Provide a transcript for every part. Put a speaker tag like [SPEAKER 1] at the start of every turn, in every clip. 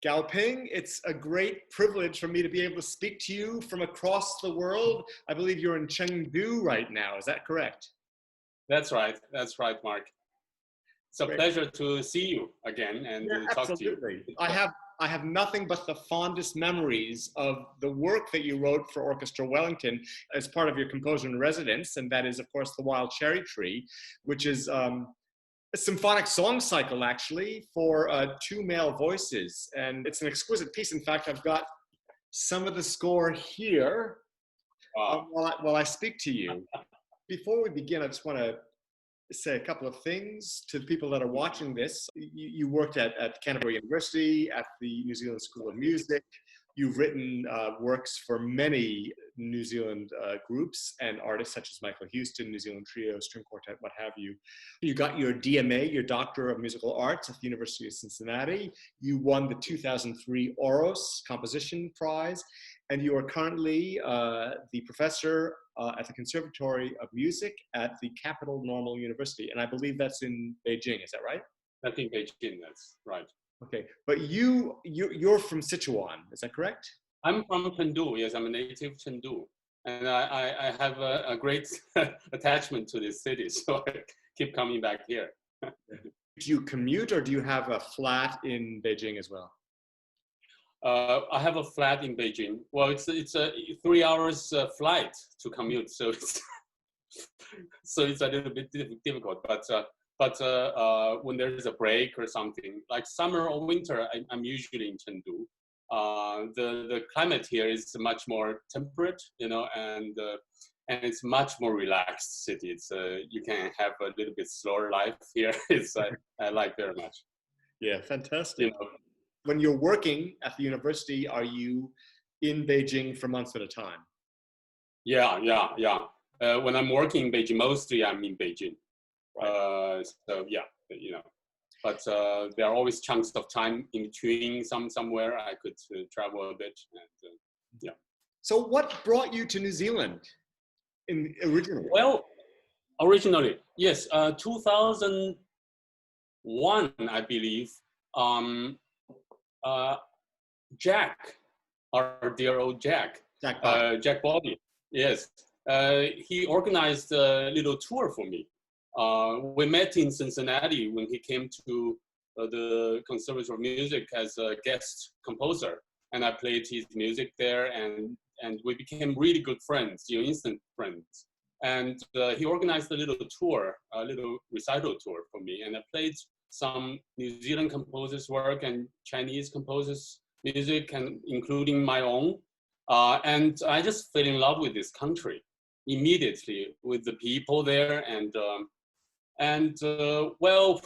[SPEAKER 1] Gao Ping, it's a great privilege for me to be able to speak to you from across the world. I believe you're in Chengdu right now. Is that correct?
[SPEAKER 2] That's right, Mark. It's a
[SPEAKER 1] Great.
[SPEAKER 2] pleasure to see you again and talk to you.
[SPEAKER 1] Absolutely. I have nothing but the fondest memories of the work that you wrote for Orchestra Wellington as part of your composer in residence, and that is, of course, the Wild Cherry Tree, which is a symphonic song cycle, actually, for two male voices. And it's an exquisite piece. In fact, I've got some of the score here while I speak to you. Before we begin, I just want to say a couple of things to the people that are watching this. You worked at Canterbury University, at the New Zealand School of Music. You've written works for many New Zealand groups and artists such as Michael Houston, New Zealand Trio, String Quartet, what have you. You got your DMA, your Doctor of Musical Arts at the University of Cincinnati. You won the 2003 Oros Composition Prize, and you are currently the professor at the Conservatory of Music at the Capital Normal University. And I believe that's in Beijing, is that right?
[SPEAKER 2] That's in Beijing, that's right.
[SPEAKER 1] Okay, but you're from Sichuan, is that correct?
[SPEAKER 2] I'm from Chengdu, yes, I'm a native Chengdu. And I have a great attachment to this city, so I keep coming back here.
[SPEAKER 1] Do you commute or do you have a flat in Beijing as well?
[SPEAKER 2] I have a flat in Beijing. Well, it's a 3 hours flight to commute, so it's a little bit difficult. But when there's a break or something, like summer or winter, I'm usually in Chengdu. The climate here is much more temperate, and it's much more relaxed city. It's you can have a little bit slower life here. I like very much.
[SPEAKER 1] Yeah, fantastic. When you're working at the university, are you in Beijing for months at a time?
[SPEAKER 2] Yeah. When I'm working in Beijing, mostly I'm in Beijing. Right. So yeah, but there are always chunks of time in between. Somewhere I could travel a bit, and yeah.
[SPEAKER 1] So what brought you to New Zealand originally?
[SPEAKER 2] Well, originally, yes, 2001, I believe. Jack, our dear old Jack Bobby, yes, he organized a little tour for me. We met in Cincinnati when he came to the Conservatory of Music as a guest composer, and I played his music there, and we became really good friends, instant friends. And he organized a little tour, a little recital tour for me, and I played some New Zealand composers' work and Chinese composers' music, and including my own. And I just fell in love with this country immediately, with the people there, well,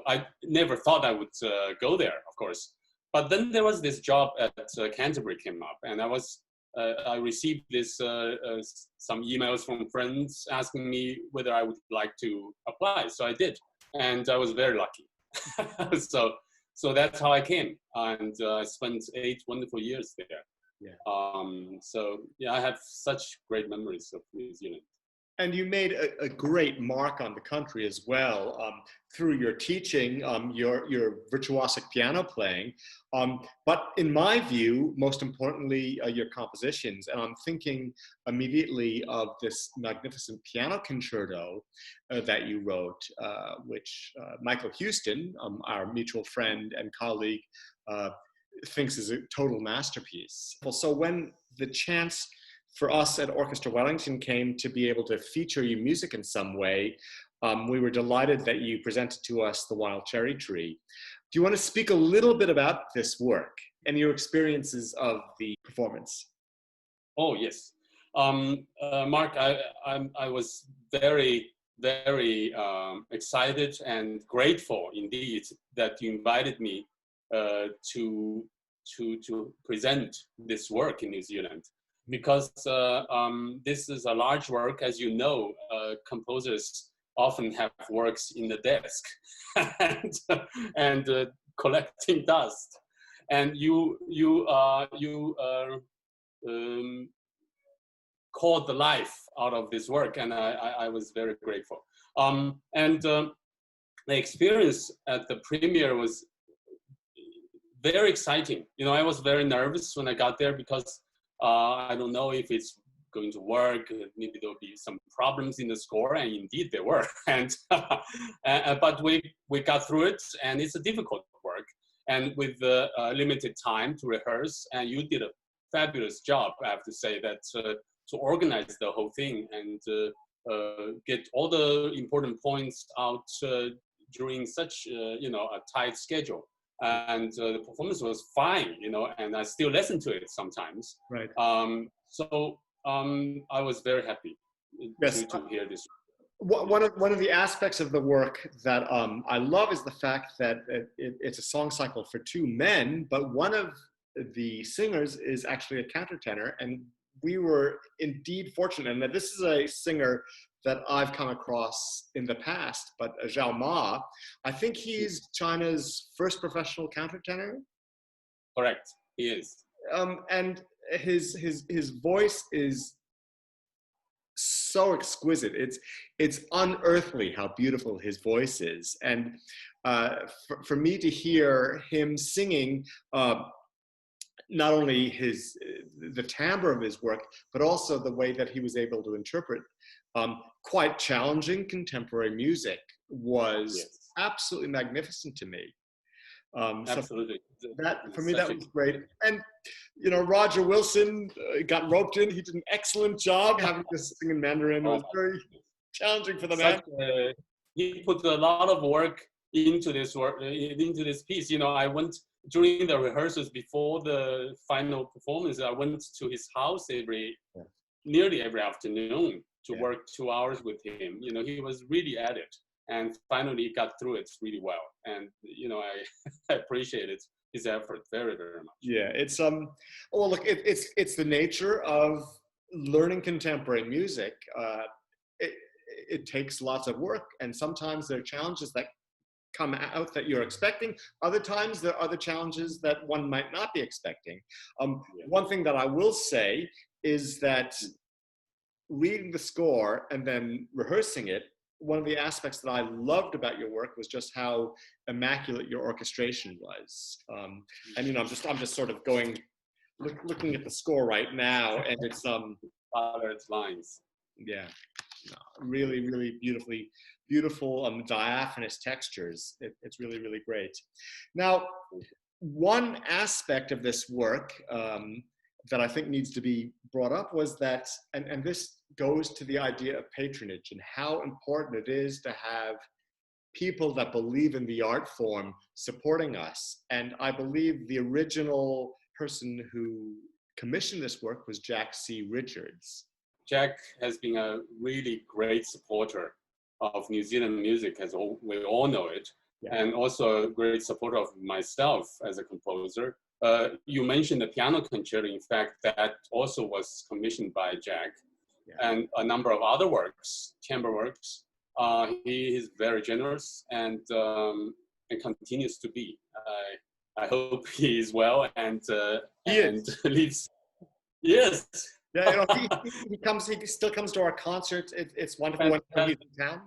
[SPEAKER 2] I never thought I would go there, of course. But then there was this job at Canterbury came up, and I received some emails from friends asking me whether I would like to apply. So I did, and I was very lucky. So that's how I came, and I spent 8 wonderful years there. Yeah. So yeah, I have such great memories of New Zealand.
[SPEAKER 1] And you made a great mark on the country as well through your teaching, your virtuosic piano playing, but in my view, most importantly, your compositions. And I'm thinking immediately of this magnificent piano concerto that you wrote, which Michael Houston, our mutual friend and colleague, thinks is a total masterpiece. So when the chance for us at Orchestra Wellington came to be able to feature your music in some way, we were delighted that you presented to us the Wild Cherry Tree. Do you want to speak a little bit about this work and your experiences of the performance?
[SPEAKER 2] Oh, yes. Mark, I was very, very excited and grateful indeed that you invited me to present this work in New Zealand. Because this is a large work, as you know, composers often have works in the desk and collecting dust. And you called the life out of this work, and I was very grateful. The experience at the premiere was very exciting. You know, I was very nervous when I got there because I don't know if it's going to work. Maybe there'll be some problems in the score, and indeed there were. And but we got through it, and it's a difficult work. And with the limited time to rehearse, and you did a fabulous job, I have to say, that to organize the whole thing and get all the important points out during such you know, a tight schedule. And the performance was fine, you know, and I still listen to it sometimes.
[SPEAKER 1] Right.
[SPEAKER 2] So I was very happy to hear this.
[SPEAKER 1] One of the aspects of the work that I love is the fact that it's a song cycle for two men, but one of the singers is actually a countertenor, and we were indeed fortunate. And that this is a singer that I've come across in the past, but Zhao Ma, I think he's China's first professional countertenor.
[SPEAKER 2] Correct, he is.
[SPEAKER 1] And his voice is so exquisite. It's unearthly how beautiful his voice is. And for me to hear him singing, not only the timbre of his work, but also the way that he was able to interpret quite challenging contemporary music was absolutely magnificent to me.
[SPEAKER 2] Absolutely.
[SPEAKER 1] So that, for me, that was great. And, you know, Roger Wilson got roped in. He did an excellent job having to sing in Mandarin. It was very challenging for the man.
[SPEAKER 2] He put a lot of work into this piece. You know, I went during the rehearsals before the final performance. I went to his house nearly every afternoon to work 2 hours with him. You know, he was really at it, and finally got through it really well. And you know, I appreciated his effort very, very much.
[SPEAKER 1] Yeah, it's well, look, it's the nature of learning contemporary music. It takes lots of work, and sometimes there are challenges that come out that you're expecting. Other times there are other challenges that one might not be expecting. One thing that I will say is that reading the score and then rehearsing it, one of the aspects that I loved about your work was just how immaculate your orchestration was. And you know, I'm just sort of looking at the score right now, and it's
[SPEAKER 2] its lines.
[SPEAKER 1] Yeah, really, really beautiful diaphanous textures. It's really, really great. Now, one aspect of this work that I think needs to be brought up was that, and this goes to the idea of patronage and how important it is to have people that believe in the art form supporting us. And I believe the original person who commissioned this work was Jack C. Richards.
[SPEAKER 2] Jack has been a really great supporter of New Zealand music, as we all know it, and also a great supporter of myself as a composer. You mentioned the piano concerto. In fact, that also was commissioned by Jack, and a number of other works, chamber works. He is very generous and continues to be. I hope he is well and lives. Yes.
[SPEAKER 1] Yeah, you know, he still comes to our concerts. It's wonderful when he's in town.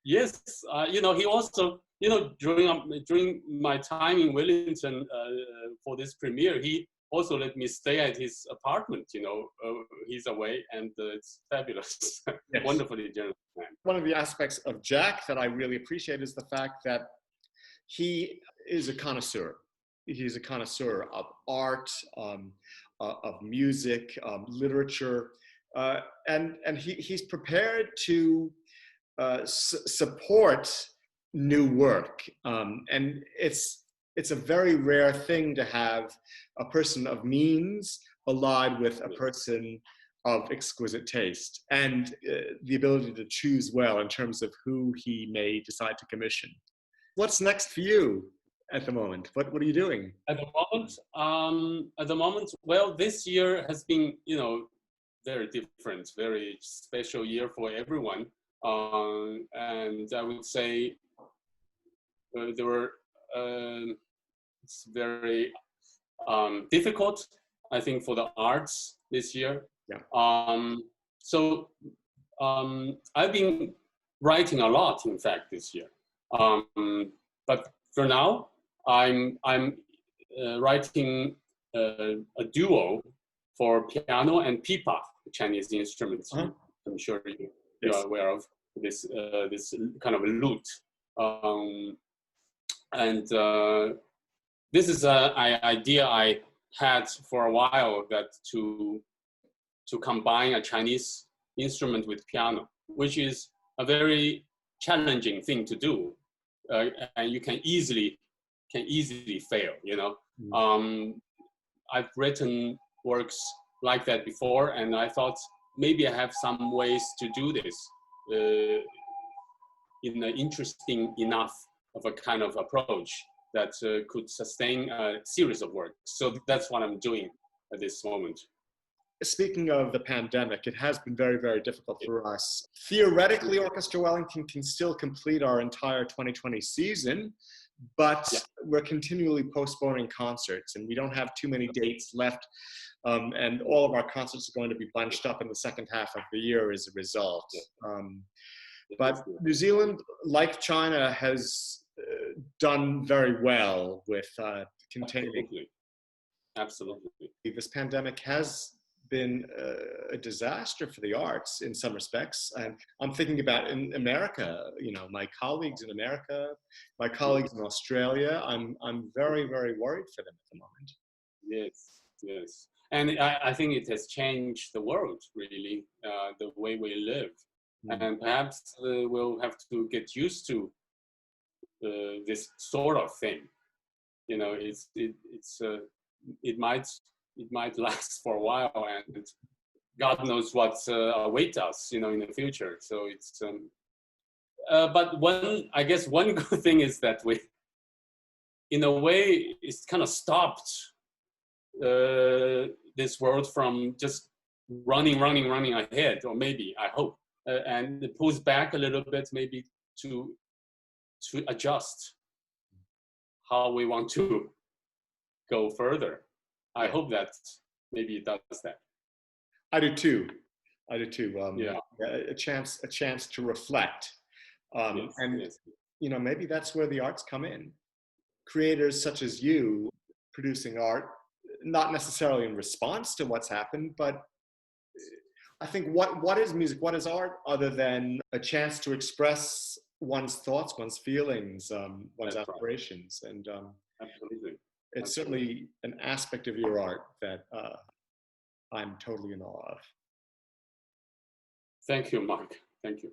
[SPEAKER 2] Yes, you know, he also, you know, during my time in Wellington for this premiere, he also let me stay at his apartment. You know, he's away, and it's fabulous. Yes. Wonderfully generous man.
[SPEAKER 1] One of the aspects of Jack that I really appreciate is the fact that he is a connoisseur. He's a connoisseur of art, of music, literature, and he's prepared to support new work. And it's a very rare thing to have a person of means allied with a person of exquisite taste and the ability to choose well in terms of who he may decide to commission. What's next for you at the moment? What are you doing?
[SPEAKER 2] At the moment, well, this year has been, you know, very different, very special year for everyone. And I would say there were, it's very difficult, I think, for the arts this year. Yeah. So I've been writing a lot, in fact, this year. But for now, I'm writing a duo for piano and pipa, Chinese instruments.
[SPEAKER 1] Uh-huh.
[SPEAKER 2] I'm sure you are aware of this kind of lute. This is an idea I had for a while, that to combine a Chinese instrument with piano, which is a very challenging thing to do, and you can easily fail. I've written works like that before, and I thought maybe I have some ways to do this in an interesting enough of a kind of approach that could sustain a series of works. So that's what I'm doing at this moment.
[SPEAKER 1] Speaking of the pandemic, it has been very, very difficult for us. Theoretically, Orchestra Wellington can still complete our entire 2020 season, but we're continually postponing concerts, and we don't have too many dates left. And all of our concerts are going to be bunched up in the second half of the year as a result. But New Zealand, like China, has done very well with containing.
[SPEAKER 2] Absolutely.
[SPEAKER 1] This pandemic has been a disaster for the arts in some respects. And I'm thinking about in America, my colleagues in America, my colleagues in Australia, I'm very, very worried for them at the moment.
[SPEAKER 2] Yes. And I think it has changed the world, really, the way we live. And perhaps we'll have to get used to this sort of thing. It might last for a while, and God knows what awaits us, in the future. So it's. But one good thing is that we, in a way, it's kind of stopped this world from just running ahead, or maybe I hope, and it pulls back a little bit, maybe to adjust how we want to go further. I hope that maybe it does that.
[SPEAKER 1] I do too. A chance to reflect, maybe that's where the arts come in. Creators such as you producing art, not necessarily in response to what's happened, but I think what is music, what is art, other than a chance to express one's thoughts, one's feelings, one's aspirations, and
[SPEAKER 2] absolutely.
[SPEAKER 1] It's certainly an aspect of your art that I'm totally in awe of.
[SPEAKER 2] Thank you, Mark. Thank you.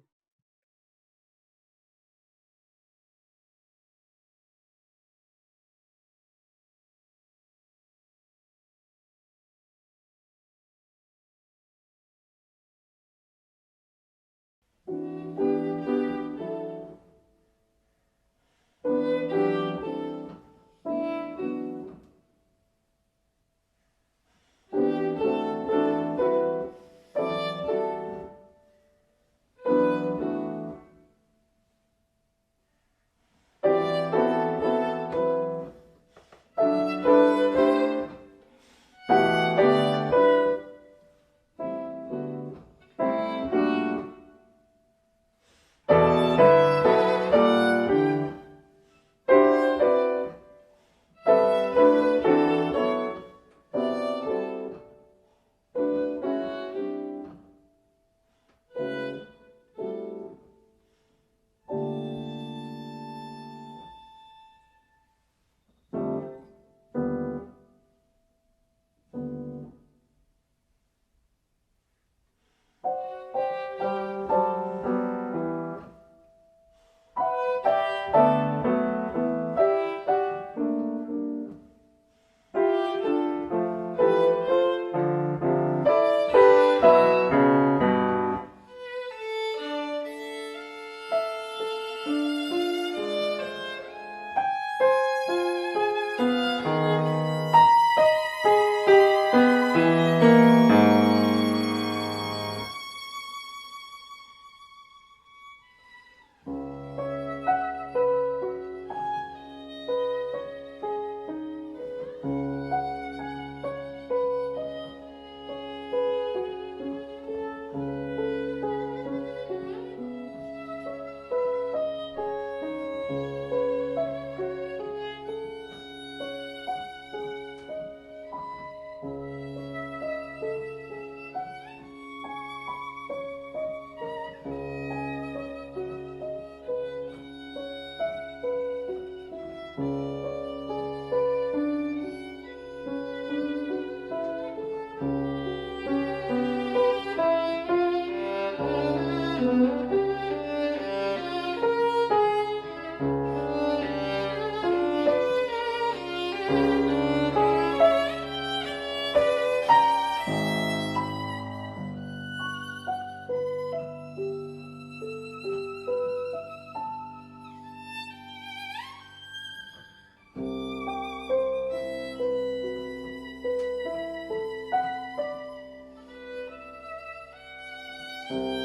[SPEAKER 1] you.